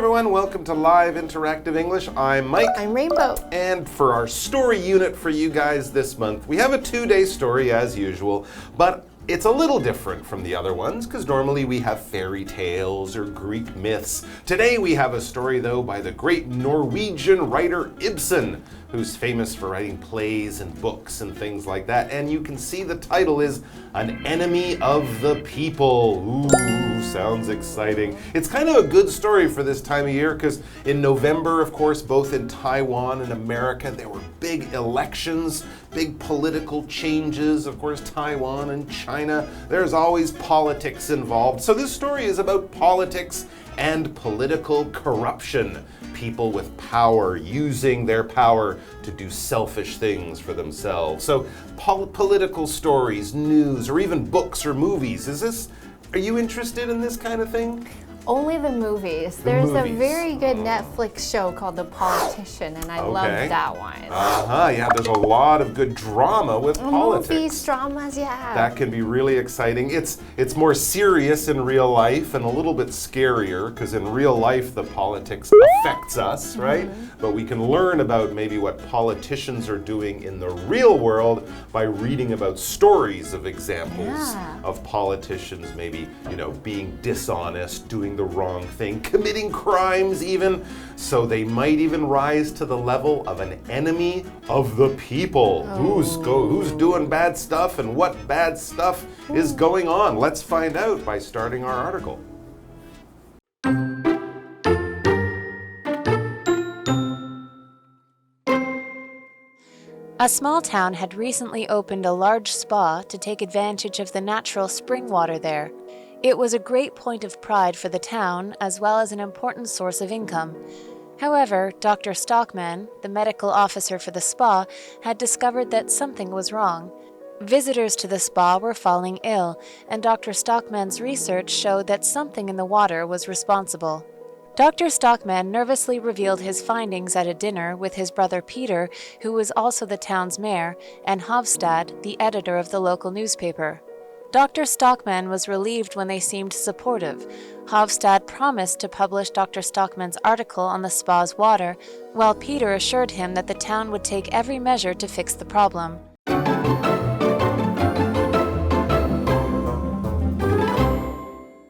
everyone, welcome to Live Interactive English. I'm Mike. I'm Rainbow. And for our story unit for you guys this month, we have a 2-day story as usual, but it's a little different from the other ones because normally we have fairy tales or Greek myths. Today we have a story though by the great Norwegian writer Ibsen, who's famous for writing plays and books and things like that. And you can see the title is An Enemy of the People. Ooh, sounds exciting. It's kind of a good story for this time of year because in November, of course, both in Taiwan and America, there were big elections, big political changes. Of course, Taiwan and China, there's always politics involved. So this story is about politics and political corruption. People with power using their power to do selfish things for themselves. So political stories, news, or even books or movies. Are you interested in this kind of thing? Only the movies. There's a very good Netflix show called The Politician, and I love that one. Yeah, there's a lot of good drama with politics. Movies, dramas, yeah. That can be really exciting. It's more serious in real life and a little bit scarier because in real life the politics affects us, right? But we can learn about maybe what politicians are doing in the real world by reading about stories of examples of politicians maybe, being dishonest, doing the wrong thing, committing crimes even, so they might even rise to the level of an enemy of the people. Who's doing bad stuff and what bad stuff is going on? Let's find out by starting our article. A small town had recently opened a large spa to take advantage of the natural spring water there. It was a great point of pride for the town, as well as an important source of income. However, Dr. Stockman, the medical officer for the spa, had discovered that something was wrong. Visitors to the spa were falling ill, and Dr. Stockman's research showed that something in the water was responsible. Dr. Stockman nervously revealed his findings at a dinner with his brother Peter, who was also the town's mayor, and Hofstad, the editor of the local newspaper. Dr. Stockman was relieved when they seemed supportive. Hofstad promised to publish Dr. Stockman's article on the spa's water, while Peter assured him that the town would take every measure to fix the problem.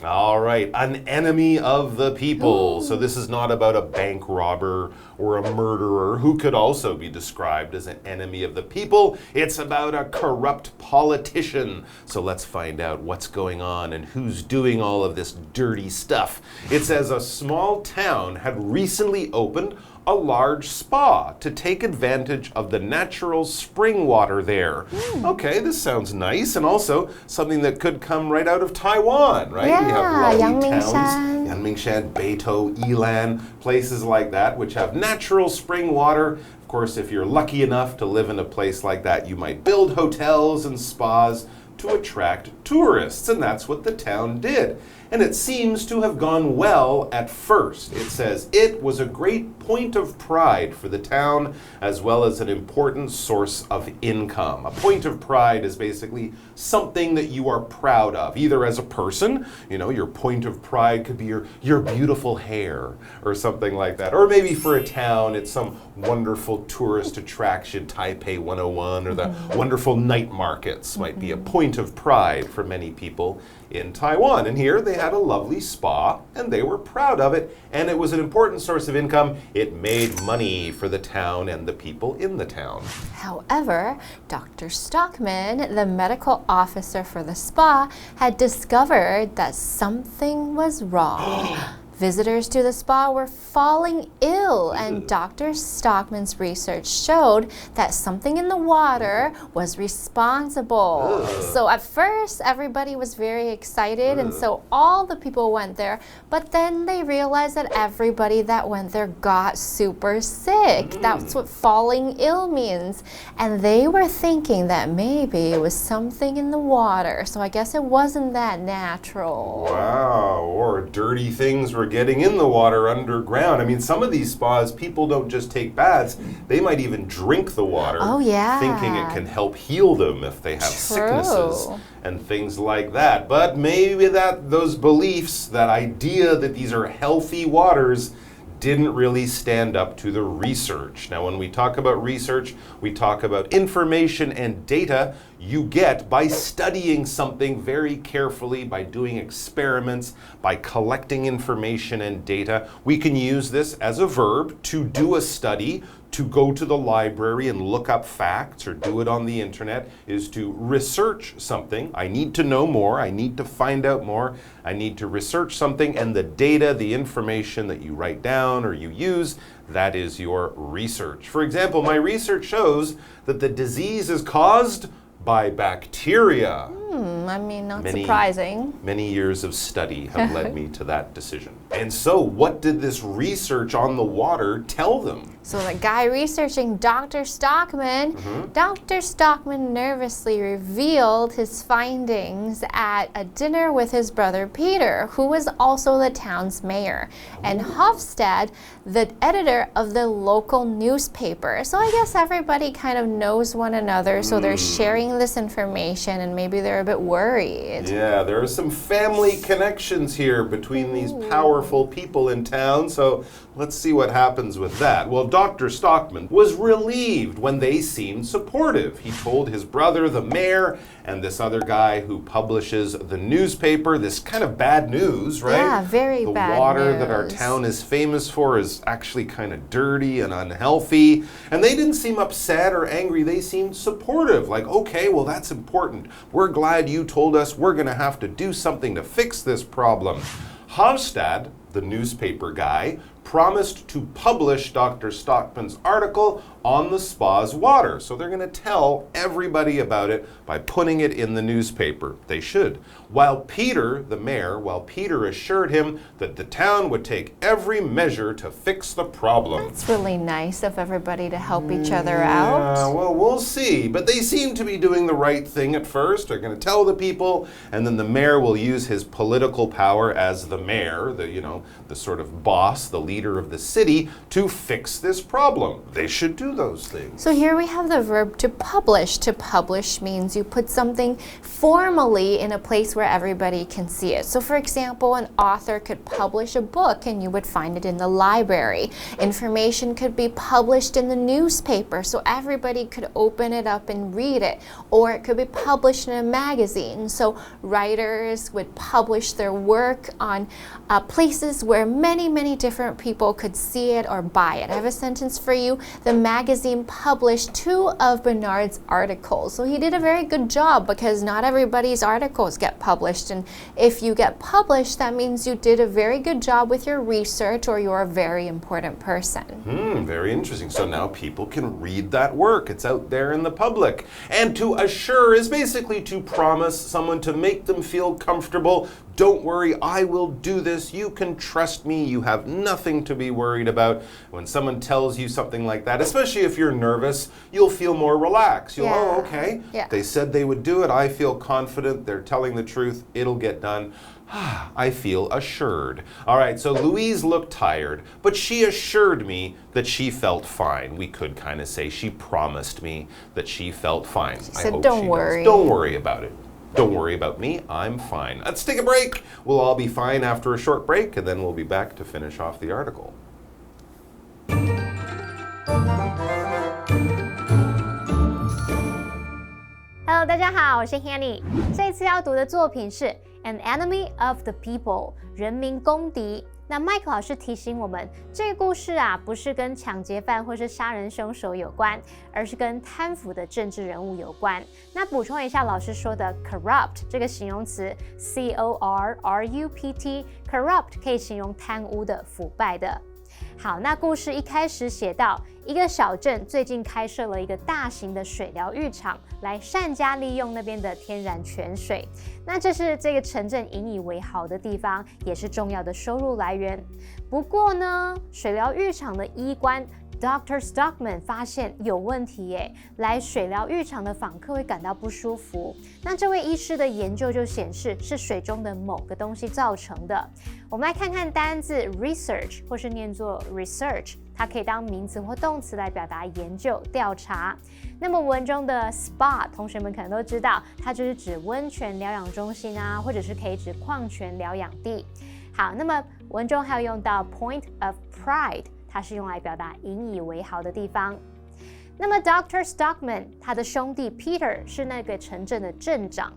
All right, an enemy of the people. So this is not about a bank robber or a murderer who could also be described as an enemy of the people. It's about a corrupt politician. So let's find out what's going on and who's doing all of this dirty stuff. It says a small town had recently opened a large spa to take advantage of the natural spring water there. Okay, this sounds nice, and also something that could come right out of Taiwan, right? Yeah, we have lovely Yangmingshan. towns, Yangmingshan, Beito, Yilan, places like that, which have natural spring water. Of course, if you're lucky enough to live in a place like that, you might build hotels and spas to attract tourists, and that's what the town did. And it seems to have gone well at first. It says it was a great point of pride for the town as well as an important source of income. A point of pride is basically something that you are proud of, either as a person, your point of pride could be your beautiful hair or something like that. Or maybe for a town, it's some wonderful tourist attraction, Taipei 101, or the wonderful night markets might be a point of pride for many people in Taiwan. And here they had a lovely spa and they were proud of it, and it was an important source of income. It made money for the town and the people in the town. However, Dr. Stockman, the medical officer for the spa, had discovered that something was wrong. Visitors to the spa were falling ill, and Dr. Stockman's research showed that something in the water was responsible. So at first, everybody was very excited, and so all the people went there, but then they realized that everybody that went there got super sick. That's what falling ill means. And they were thinking that maybe it was something in the water, so I guess it wasn't that natural. Wow, or dirty things were getting in the water underground. I mean, some of these spas, people don't just take baths, they might even drink the water, thinking it can help heal them if they have sicknesses and things like that. But maybe those beliefs, that idea that these are healthy waters, didn't really stand up to the research. Now, when we talk about research, we talk about information and data you get by studying something very carefully, by doing experiments, by collecting information and data. We can use this as a verb to do a study, to go to the library and look up facts or do it on the internet, is to research something. I need to know more. I need to find out more. I need to research something, and the data, the information that you write down or you use, that is your research. For example, my research shows that the disease is caused by bacteria. I mean, not surprising. Many years of study have led me to that decision. And so, what did this research on the water tell them? So the guy researching Dr. Stockman, Dr. Stockman nervously revealed his findings at a dinner with his brother Peter, who was also the town's mayor, and Hofstad, the editor of the local newspaper. So I guess everybody kind of knows one another, so they're sharing this information, and maybe they're a bit worried. Yeah, there are some family connections here between these powerful people in town, so let's see what happens with that. Well, Dr. Stockman was relieved when they seemed supportive. He told his brother, the mayor, and this other guy who publishes the newspaper, this kind of bad news, right? Yeah, very bad news. The water that our town is famous for is actually kind of dirty and unhealthy. And they didn't seem upset or angry. They seemed supportive, like, okay, well, that's important. We're glad you told us. We're going to have to do something to fix this problem. Hofstad, the newspaper guy, promised to publish Dr. Stockman's article on the spa's water. So they're going to tell everybody about it by putting it in the newspaper. They should. While Peter, the mayor, assured him that the town would take every measure to fix the problem. That's really nice of everybody to help each other out. Well, we'll see. But they seem to be doing the right thing at first. They're going to tell the people, and then the mayor will use his political power as the mayor, the sort of boss, the leader of the city, to fix this problem. They should do those things. So here we have the verb to publish. To publish means you put something formally in a place where everybody can see it. So for example, an author could publish a book and you would find it in the library. Information could be published in the newspaper so everybody could open it up and read it. Or it could be published in a magazine. So writers would publish their work on places where many different people could see it or buy it. I have a sentence for you. The magazine published 2 of Bernard's articles. So he did a very good job because not everybody's articles get published. And if you get published, that means you did a very good job with your research or you're a very important person. Very interesting. So now people can read that work. It's out there in the public. And to assure is basically to promise someone, to make them feel comfortable. Don't worry, I will do this. You can trust me. You have nothing to be worried about. When someone tells you something like that, especially if you're nervous, you'll feel more relaxed. You'll, oh, okay. Yeah. They said they would do it. I feel confident. They're telling the truth. It'll get done. I feel assured. All right, so Louise looked tired, but she assured me that she felt fine. We could kind of say she promised me that she felt fine. She said, don't worry. Don't worry about it. Don't worry about me, I'm fine. Let's take a break. We'll all be fine after a short break, and then we'll be back to finish off the article. Hello， 大家好，我是 Hanny。这次要读的作品是《An Enemy of the People》，人民公敌。那 Mike 老师提醒我们，这个故事啊，不是跟抢劫犯或是杀人凶手有关，而是跟贪腐的政治人物有关。那补充一下老师说的 corrupt 这个形容词 corrupt，corrupt 可以形容贪污的、腐败的。好，那故事一开始写到，一个小镇最近开设了一个大型的水疗浴场，来善加利用那边的天然泉水。那这是这个城镇引以为豪的地方，也是重要的收入来源。不过呢，水疗浴场的医官Dr. Stockman 发现有问题耶，来水疗浴场的访客会感到不舒服。那这位医师的研究就显示是水中的某个东西造成的。我们来看看单字 research 或是念作 research， 它可以当名词或动词来表达研究、调查。那么文中的 spa， 同学们可能都知道，它就是指温泉疗养中心啊，或者是可以指矿泉疗养地。好，那么文中还有用到 point of pride， 它是用来表达引以为豪的地方。那么 Dr. Stockman 他的兄弟 Peter 是那个城镇的镇长。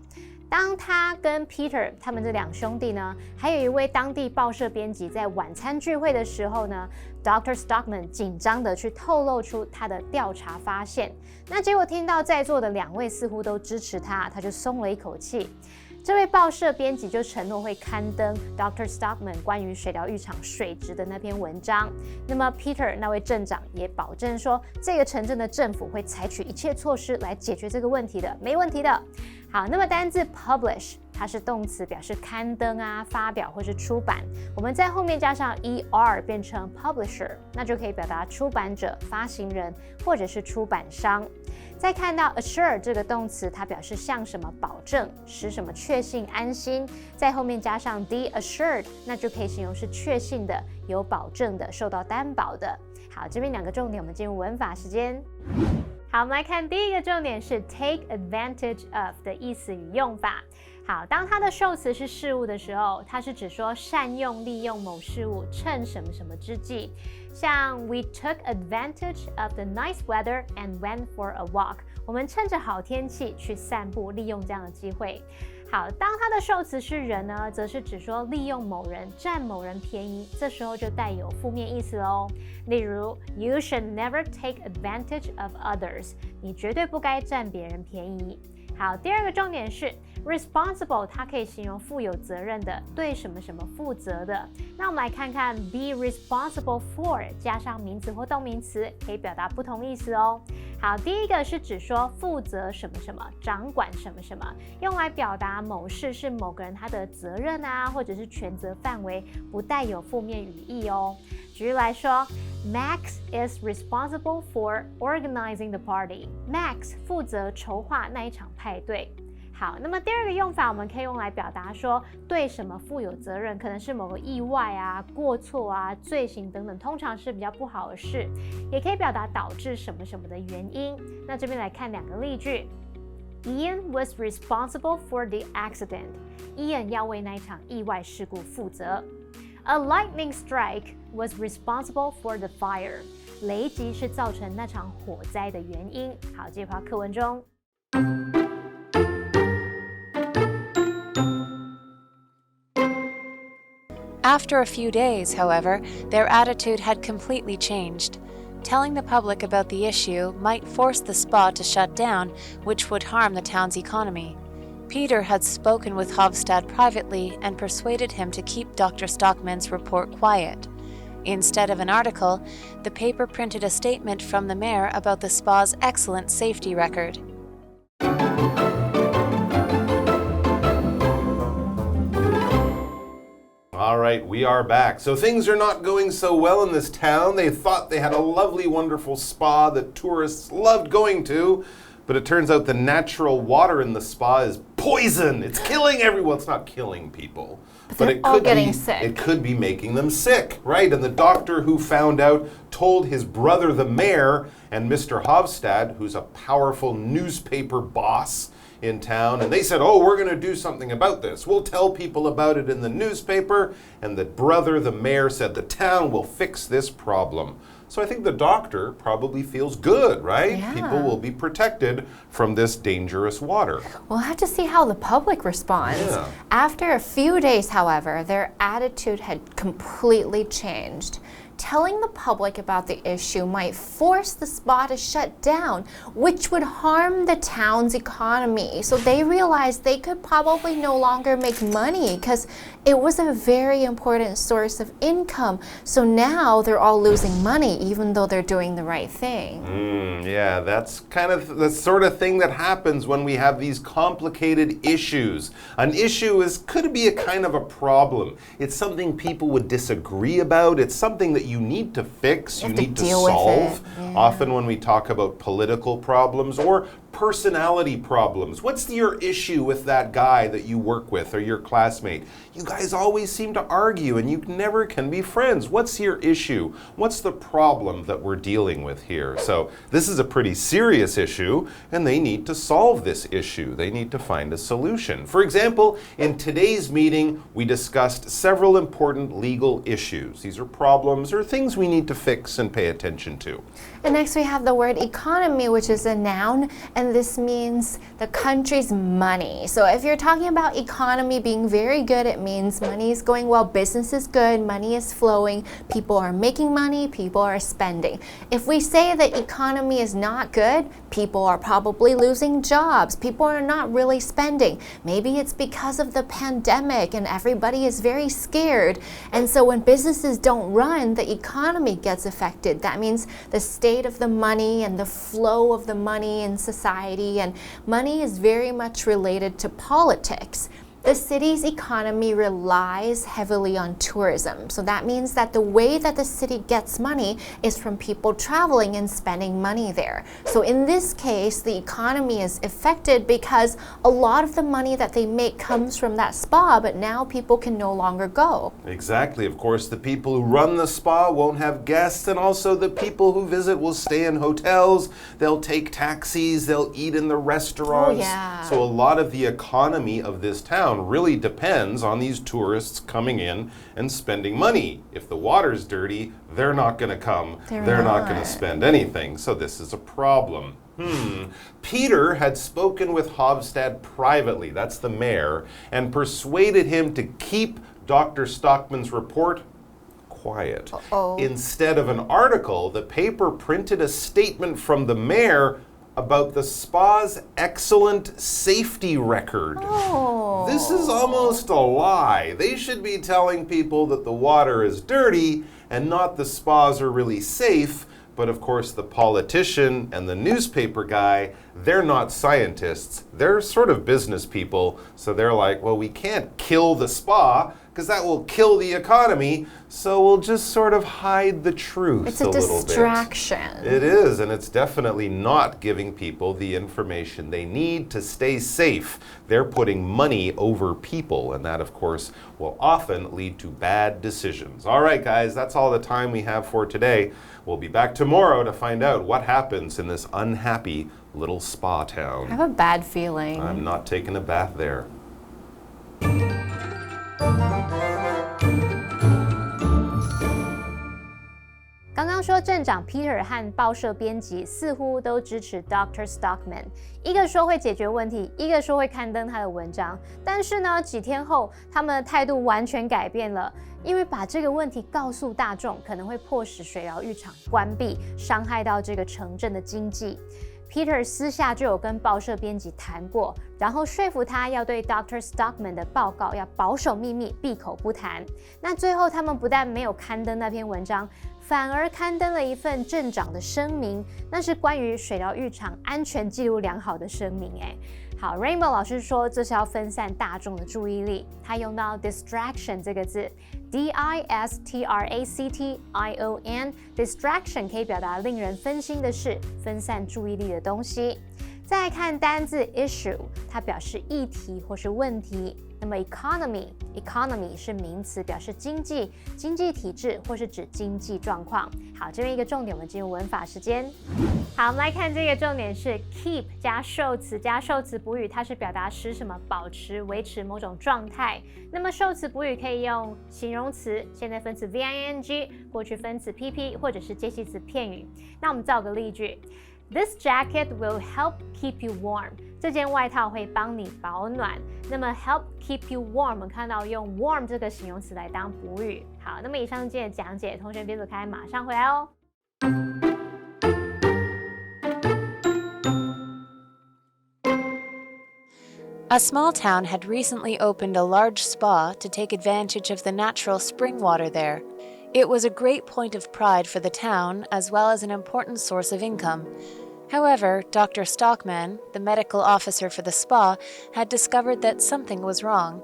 当他跟 Peter 他们这两兄弟呢，还有一位当地报社编辑在晚餐聚会的时候呢 ，Dr. Stockman 紧张的去透露出他的调查发现。那结果听到在座的两位似乎都支持他，他就松了一口气。这位报社编辑就承诺会刊登 Dr. Stockman 关于水疗浴场水质的那篇文章。那么 Peter 那位镇长也保证说，这个城镇的政府会采取一切措施来解决这个问题的，没问题的。好，那么单字 publish 它是动词，表示刊登啊、发表或是出版。我们在后面加上 er 变成 publisher， 那就可以表达出版者、发行人或者是出版商。再看到 assure 这个动词，它表示向什么保证，使什么确信、安心，在后面加上 the assured， 那就可以形容是确信的、有保证的、受到担保的。好，这边两个重点，我们进入文法时间。好，我们来看第一个重点是 take advantage of 的意思与用法。好，当它的受词是事物的时候，它是指说善用、利用某事物，趁什么什么之际。像 We took advantage of the nice weather and went for a walk。我们趁着好天气去散步，利用这样的机会。好，当它的受词是人呢，则是指说利用某人，占某人便宜，这时候就带有负面意思喽。例如 You should never take advantage of others。你绝对不该占别人便宜。好，第二个重点是 responsible， 它可以形容负有责任的，对什么什么负责的。那我们来看看 be responsible for 加上名词或动名词，可以表达不同意思哦。好，第一个是指说负责什么什么，掌管什么什么，用来表达某事是某个人他的责任啊，或者是权责范围，不带有负面语义哦。举例来说 Max is responsible for organizing the party。 Max 负责筹划那一场派对。好，那么第二个用法我们可以用来表达说对什么负有责任，可能是某个意外啊、过错啊、罪行等等，通常是比较不好的事，也可以表达导致什么什么的原因。那这边来看两个例句。Ian was responsible for the accident。 Ian 要为那一场意外事故负责。A lightning strike was responsible for the fire。 雷击是造成那场火灾的原因。好，接回到课文中。After a few days, however, their attitude had completely changed. Telling the public about the issue might force the spa to shut down, which would harm the town's economy. Peter had spoken with Hofstad privately and persuaded him to keep Dr. Stockman's report quiet. Instead of an article, the paper printed a statement from the mayor about the spa's excellent safety record. All right, we are back. So things are not going so well in this town. They thought they had a lovely, wonderful spa that tourists loved going to, but it turns out the natural water in the spa is poison. It's killing everyone. It's not killing people, but it all could getting be sick. It could be making them sick, right? And the doctor who found out told his brother, the mayor, and Mr. Hofstad, who's a powerful newspaper boss in town, and they said, oh, we're going to do something about this. We'll tell people about it in the newspaper. And the brother, the mayor, said the town will fix this problem. So I think the doctor probably feels good, right? Yeah. People will be protected from this dangerous water. We'll have to see how the public responds. Yeah. After a few days, however, their attitude had completely changed. Telling the public about the issue might force the spa to shut down, which would harm the town's economy. So they realized they could probably no longer make money because it was a very important source of income. So now they're all losing money even though they're doing the right thing. Yeah, that's kind of the sort of thing that happens when we have these complicated issues. An issue could be a kind of a problem. It's something people would disagree about. It's something that you need to fix, you need to solve. Yeah. Often when we talk about political problems or personality problems? What's your issue with that guy that you work with or your classmate? You guys always seem to argue and you never can be friends. What's your issue? What's the problem that we're dealing with here? So this is a pretty serious issue and they need to solve this issue. They need to find a solution. For example, in today's meeting, we discussed several important legal issues. These are problems or things we need to fix and pay attention to. And next we have the word economy, which is a noun, and this means the country's money. So if you're talking about economy being very good, it means money is going well, business is good, money is flowing, people are making money, people are spending. If we say the economy is not good, people are probably losing jobs, people are not really spending. Maybe it's because of the pandemic and everybody is very scared. And so when businesses don't run, the economy gets affected. That means the state of the money and the flow of the money in society, and money is very much related to politics. The city's economy relies heavily on tourism. So that means that the way that the city gets money is from people traveling and spending money there. So in this case, the economy is affected because a lot of the money that they make comes from that spa, but now people can no longer go. Exactly. Of course, the people who run the spa won't have guests, and also the people who visit will stay in hotels, they'll take taxis, they'll eat in the restaurants. Oh, yeah. So a lot of the economy of this town really depends on these tourists coming in and spending money. If the water's dirty, they're not going to come. They're not going to spend anything. So this is a problem. Peter had spoken with Hofstad privately, that's the mayor, and persuaded him to keep Dr. Stockman's report quiet. Instead of an article, the paper printed a statement from the mayor about the spa's excellent safety record. This is almost a lie. They should be telling people that the water is dirty and not the spas are really safe. But of course, the politician and the newspaper guy, they're not scientists. They're sort of business people. So they're like, well, we can't kill the spa because that will kill the economy. So we'll just sort of hide the truth a little bit. It's a distraction. It is, and it's definitely not giving people the information they need to stay safe. They're putting money over people, and that, of course, will often lead to bad decisions. All right, guys, that's all the time we have for today. We'll be back tomorrow to find out what happens in this unhappy little spa town. I have a bad feeling. I'm not taking a bath there. 刚刚说镇长 Peter 和报社编辑似乎都支持 Dr. Stockman， 一个说会解决问题，一个说会刊登他的文章。但是呢，几天后他们的态度完全改变了，因为把这个问题告诉大众，可能会迫使水疗浴场关闭，伤害到这个城镇的经济。Peter 私下就有跟报社编辑谈过，然后说服他要对 Dr. Stockman 的报告要保守秘密，闭口不谈。那最后他们不但没有刊登那篇文章，反而刊登了一份镇长的声明，那是关于水疗浴场安全记录良好的声明。好 ，Rainbow 老师说这是要分散大众的注意力，他用到 distraction 这个字 ，distraction，distraction 可以表达令人分心的事，分散注意力的东西。再来看单字 issue， 它表示议题或是问题。那么 economy 是名词，表示经济、经济体制或是指经济状况。好，这边一个重点，我们进入文法时间。好，我们来看这个重点是 keep 加受词加受词补语，它是表达使什么保持、维持某种状态。那么受词补语可以用形容词、现在分词 VING、过去分词 PP 或者是介系词片语。那我们造个例句。This jacket will help keep you warm. 这件外套会帮你保暖。那么 help keep you warm， 我们看到用 warm 这个形容词来当补语。好，那么以上是今天的讲解，同学别走开，马上回来哦。A small town had recently opened a large spa to take advantage of the natural spring water there. It was a great point of pride for the town, as well as an important source of income. However, Dr. Stockman, the medical officer for the spa, had discovered that something was wrong.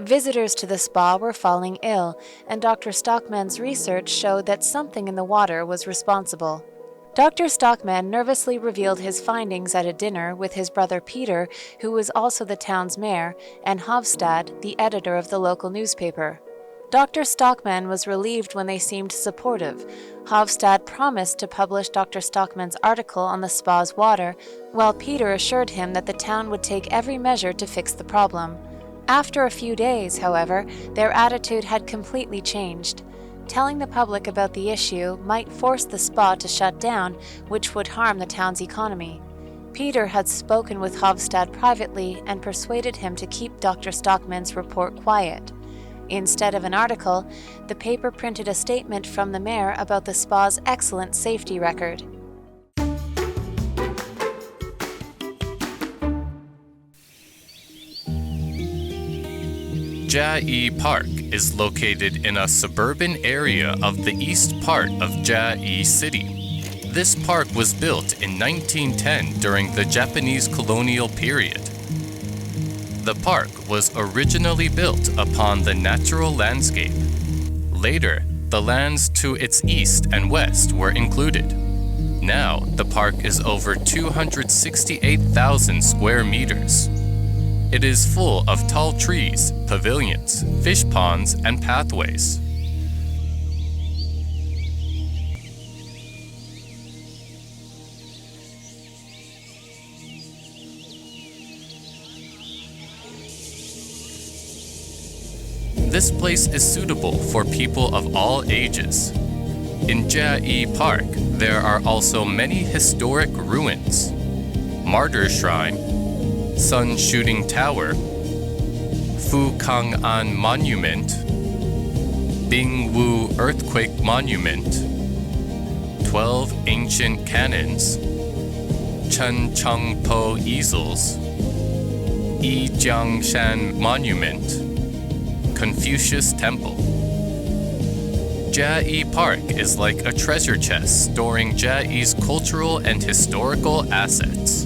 Visitors to the spa were falling ill, and Dr. Stockman's research showed that something in the water was responsible. Dr. Stockman nervously revealed his findings at a dinner with his brother Peter, who was also the town's mayor, and Hofstad, the editor of the local newspaper. Dr. Stockman was relieved when they seemed supportive. Hofstad promised to publish Dr. Stockman's article on the spa's water, while Peter assured him that the town would take every measure to fix the problem. After a few days, however, their attitude had completely changed. Telling the public about the issue might force the spa to shut down, which would harm the town's economy. Peter had spoken with Hofstad privately and persuaded him to keep Dr. Stockman's report quiet. Instead of an article, the paper printed a statement from the mayor about the spa's excellent safety record. Chiayi Park is located in a suburban area of the east part of Chiayi City. This park was built in 1910 during the Japanese colonial period. The park was originally built upon the natural landscape. Later, the lands to its east and west were included. Now, the park is over 268,000 square meters. It is full of tall trees, pavilions, fish ponds, and pathways. This place is suitable for people of all ages. In Chiayi Park, there are also many historic ruins. Martyr Shrine, Sun Shooting Tower, Fu Kang'an Monument, Bingwu Earthquake Monument, 12 Ancient Cannons, Chen Cheng Po Easels, Yi Jiangshan Monument, Confucius Temple. Chiayi Park is like a treasure chest storing Chiayi's cultural and historical assets.